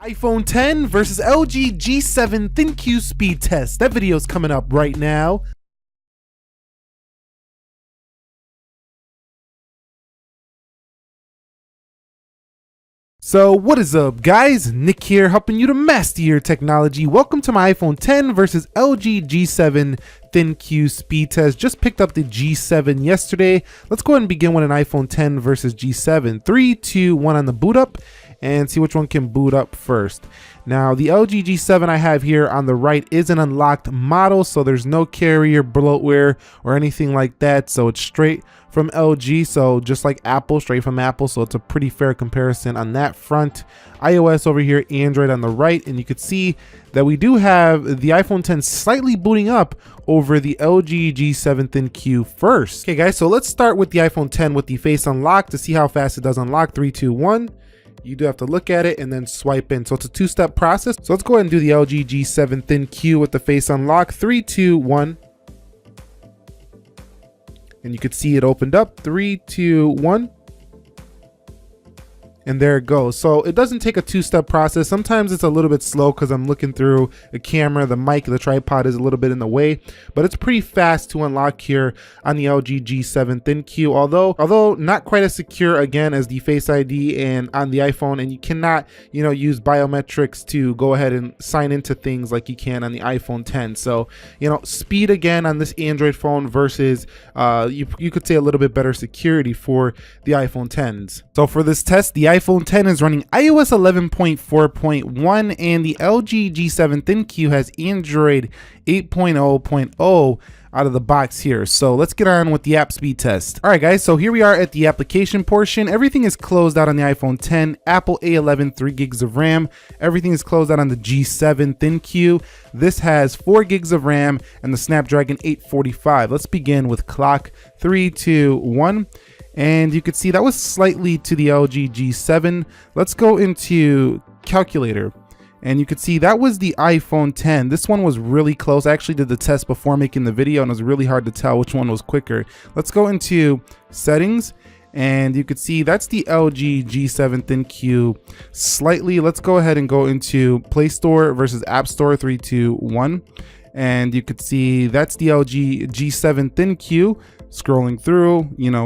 iPhone 10 versus LG G7 ThinQ speed test. That video's coming up right now. So what is up guys, Nick here helping you to master your technology. Welcome to my iPhone 10 versus LG G7 ThinQ speed test. Just picked up the G7 yesterday. Let's go ahead and begin with an iPhone 10 versus G7. 3, 2, 1 on the boot up and see which one can boot up first. Now the LG G7 I have here on the right is an unlocked model, so there's no carrier, bloatware or anything like that, so it's straight from LG, so just like Apple, straight from Apple, so it's a pretty fair comparison on that front. iOS over here, Android on the right, and you could see that we do have the iPhone 10 slightly booting up over the LG G7 ThinQ first. Okay guys, so let's start with the iPhone 10 with the face unlock to see how fast it does unlock. 3, 2, 1. You do have to look at it and then swipe in. So it's a two-step process. So let's go ahead and do the LG G7 ThinQ with the face unlock. 3, 2, 1. And you could see it opened up. 3, 2, 1. And there it goes. So it doesn't take a two-step process. Sometimes it's a little bit slow because I'm looking through a camera, the mic, the tripod is a little bit in the way, but it's pretty fast to unlock here on the LG G7 ThinQ, although not quite as secure again as the Face ID and on the iPhone, and you cannot, use biometrics to go ahead and sign into things like you can on the iPhone 10. So, speed again on this Android phone versus you could say a little bit better security for the iPhone 10s. So for this test, the iPhone 10 is running iOS 11.4.1 and the LG G7 ThinQ has Android 8.0.0 out of the box here. So let's get on with the app speed test. All right guys, so here we are at the application portion. Everything is closed out on the iPhone 10, Apple A11 3 gigs of RAM. Everything is closed out on the G7 ThinQ. This has 4 gigs of RAM and the Snapdragon 845. Let's begin with clock. 3, 2, 1. And you could see that was slightly to the LG G7. Let's go into calculator. And you could see that was the iPhone 10. This one was really close. I actually did the test before making the video and it was really hard to tell which one was quicker. Let's go into settings and you could see that's the LG G7 ThinQ slightly. Let's go ahead and go into Play Store versus App Store. 3, 2, 1. And you could see that's the LG G7 ThinQ. Scrolling through,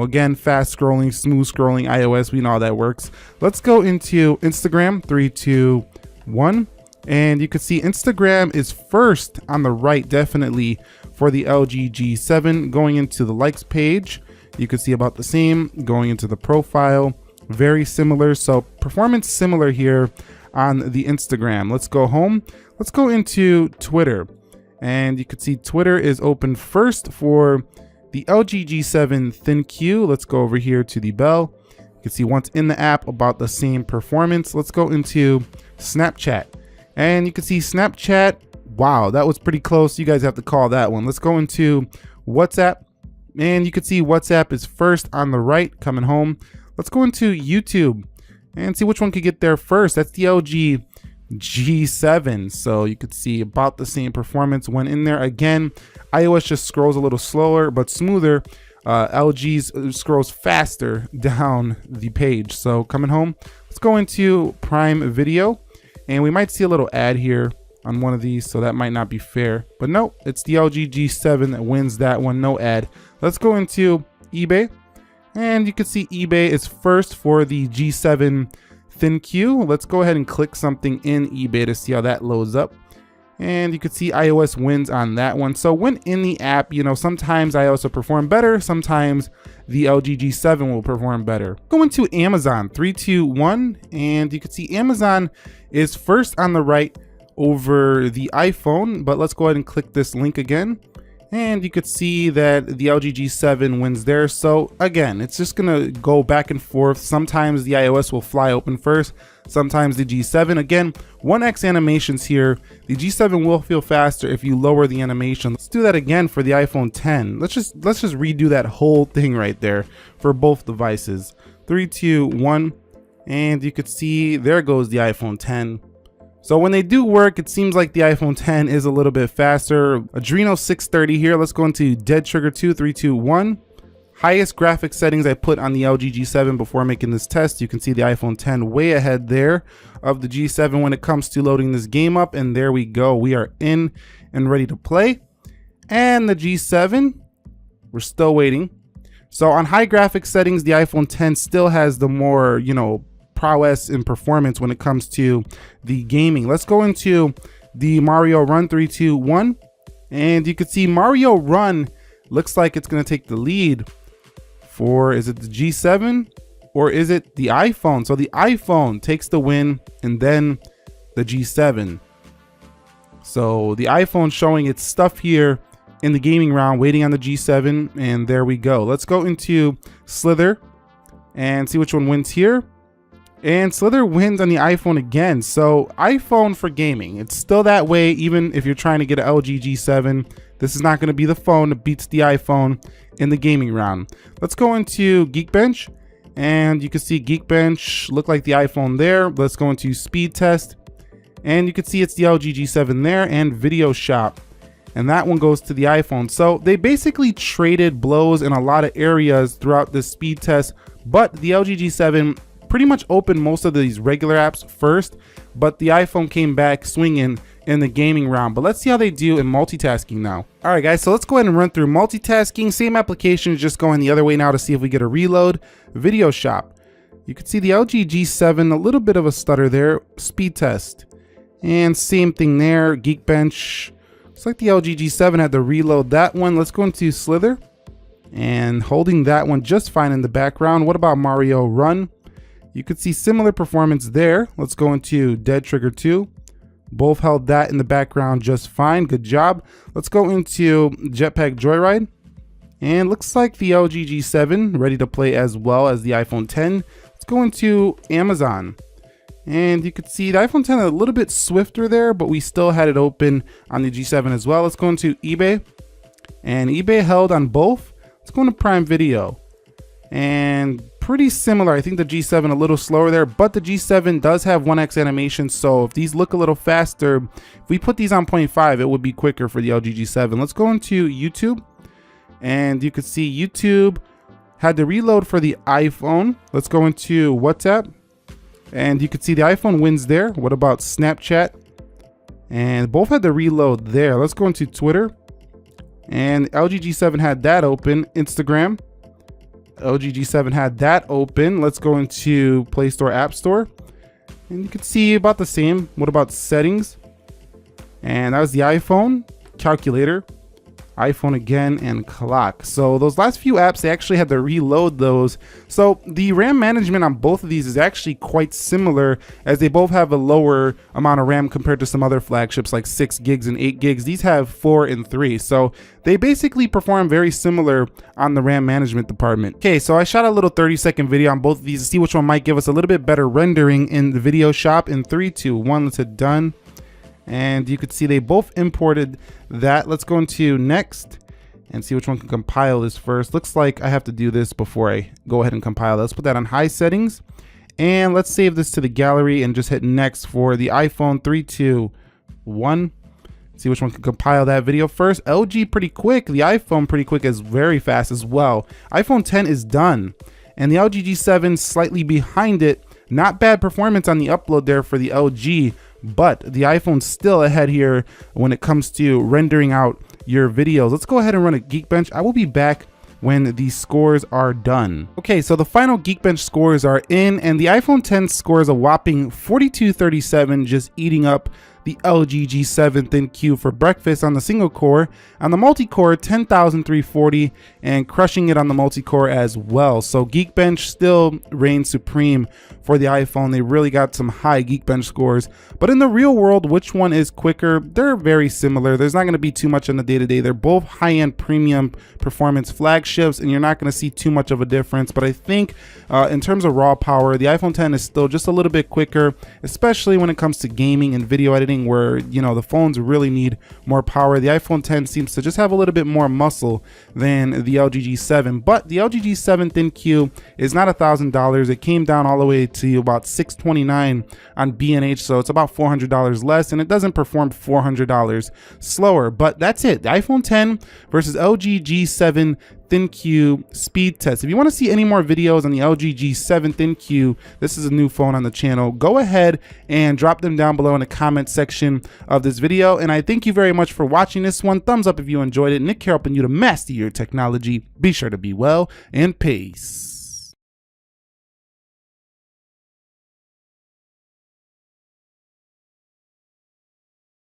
again, fast scrolling, smooth scrolling, iOS, we know how that works. Let's go into Instagram. 3, 2, 1. And you can see Instagram is first on the right, definitely for the LG G7. Going into the likes page, you can see about the same. Going into the profile, very similar. So performance similar here on the Instagram. Let's go home. Let's go into Twitter. And you can see Twitter is open first for the LG G7 ThinQ. Let's go over here to the bell. You can see once in the app about the same performance. Let's go into Snapchat. And you can see Snapchat. Wow, that was pretty close. You guys have to call that one. Let's go into WhatsApp. And you can see WhatsApp is first on the right, coming home. Let's go into YouTube and see which one could get there first. That's the LG G7. So you could see about the same performance when in there. Again, iOS just scrolls a little slower but smoother. LG's scrolls faster down the page. So coming home, let's go into Prime Video and we might see a little ad here on one of these, so that might not be fair, but no, it's the LG G7 that wins that one. No ad. Let's go into eBay and you can see eBay is first for the G7 ThinQ. Let's go ahead and click something in eBay to see how that loads up. And you can see iOS wins on that one. So when in the app, sometimes iOS will perform better. Sometimes the LG G7 will perform better. Go into Amazon. 3, 2, 1. And you can see Amazon is first on the right over the iPhone. But let's go ahead and click this link again. And you could see that the LG G7 wins there. So again, it's just gonna go back and forth. Sometimes the iOS will fly open first, sometimes the G7. Again, 1x animations here. The G7 will feel faster if you lower the animation. Let's do that again for the iPhone 10. Let's just redo that whole thing right there for both devices. 3, 2, 1. And you could see there goes the iPhone 10. So when they do work, it seems like the iPhone 10 is a little bit faster. Adreno 630 here. Let's go into Dead Trigger 2, 3, 2, 1. highest graphics settings I put on the LG G7 before making this test. You can see the iPhone 10 way ahead there of the G7 when it comes to loading this game up. And there we go. We are in and ready to play. And the G7, we're still waiting. So on high graphics settings, the iPhone 10 still has the more, prowess and performance when it comes to the gaming. Let's go into the Mario Run 3, 2, 1. And you can see Mario Run looks like it's going to take the lead for, is it the G7 or is it the iPhone? So the iPhone takes the win and then the G7. So the iPhone showing its stuff here in the gaming round, waiting on the G7, and there we go. Let's go into Slither and see which one wins here. And Slither wins on the iPhone again. So iPhone for gaming, it's still that way. Even if you're trying to get an LG G7, this is not going to be the phone that beats the iPhone in the gaming round. Let's go into Geekbench, and you can see Geekbench look like the iPhone there. Let's go into Speed Test, and you can see it's the LG G7 there, and Video Shop, and that one goes to the iPhone. So they basically traded blows in a lot of areas throughout this speed test, but the LG G7 pretty much opened most of these regular apps first, but the iPhone came back swinging in the gaming round. But let's see how they do in multitasking now. All right, guys, so let's go ahead and run through multitasking. Same application, just going the other way now to see if we get a reload. Video Shop. You can see the LG G7, a little bit of a stutter there. Speed test. And same thing there. Geekbench. Looks like the LG G7 had to reload that one. Let's go into Slither. And holding that one just fine in the background. What about Mario Run? You could see similar performance there. Let's go into Dead Trigger 2. Both held that in the background just fine. Good job. Let's go into Jetpack Joyride. And looks like the LG G7 ready to play as well as the iPhone 10. Let's go into Amazon. And you could see the iPhone 10 a little bit swifter there, but we still had it open on the G7 as well. Let's go into eBay. And eBay held on both. Let's go into Prime Video. And pretty similar. I think the G7 a little slower there, but the G7 does have 1x animation. So if these look a little faster, if we put these on 0.5, it would be quicker for the LG G7. Let's go into YouTube. And you can see YouTube had to reload for the iPhone. Let's go into WhatsApp. And you can see the iPhone wins there. What about Snapchat? And both had to reload there. Let's go into Twitter. And LG G7 had that open. Instagram. LG G7 had that open. Let's go into Play Store, App Store. And you can see about the same. What about settings? And that was the iPhone, calculator, iPhone again, and clock. So those last few apps, they actually had to reload those. So the RAM management on both of these is actually quite similar, as they both have a lower amount of RAM compared to some other flagships like 6 gigs and 8 gigs. These have 4 and 3. So they basically perform very similar on the RAM management department. Okay, so I shot a little 30-second video on both of these to see which one might give us a little bit better rendering in the Video Shop. In 3, 2, 1, let's hit done. And you could see they both imported that. Let's go into next and see which one can compile this first. Looks like I have to do this before I go ahead and compile. Let's put that on high settings. And let's save this to the gallery and just hit next for the iPhone. 3, 2, 1. See which one can compile that video first. LG pretty quick. The iPhone pretty quick, is very fast as well. iPhone 10 is done. And the LG G7 slightly behind it. Not bad performance on the upload there for the LG. But the iPhone's still ahead here when it comes to rendering out your videos. Let's go ahead and run a Geekbench. I will be back when the scores are done. Okay, so the final Geekbench scores are in, and the iPhone 10 scores a whopping 4237, just eating up the LG G7 ThinQ for breakfast on the single core. On the multi-core, 10,340, and crushing it on the multi-core as well. So Geekbench still reigns supreme for the iPhone. They really got some high Geekbench scores. But in the real world, which one is quicker? They're very similar. There's not going to be too much in the day-to-day. They're both high-end premium performance flagships, and you're not going to see too much of a difference. But I think in terms of raw power, the iPhone 10 is still just a little bit quicker, especially when it comes to gaming and video editing, where the phones really need more power. The iPhone 10 seems to just have a little bit more muscle than the LG G7, but the LG G7 ThinQ is not $1,000. It came down all the way to about $629 on B&H, so it's about $400 less, and it doesn't perform $400 slower. But that's it. The iPhone 10 versus LG G7 ThinQ speed test. If you want to see any more videos on the LG G7 ThinQ, this is a new phone on the channel, go ahead and drop them down below in the comment section of this video. And I thank you very much for watching this one. Thumbs up if you enjoyed it. Nick here helping you to master your technology. Be sure to be well, and peace.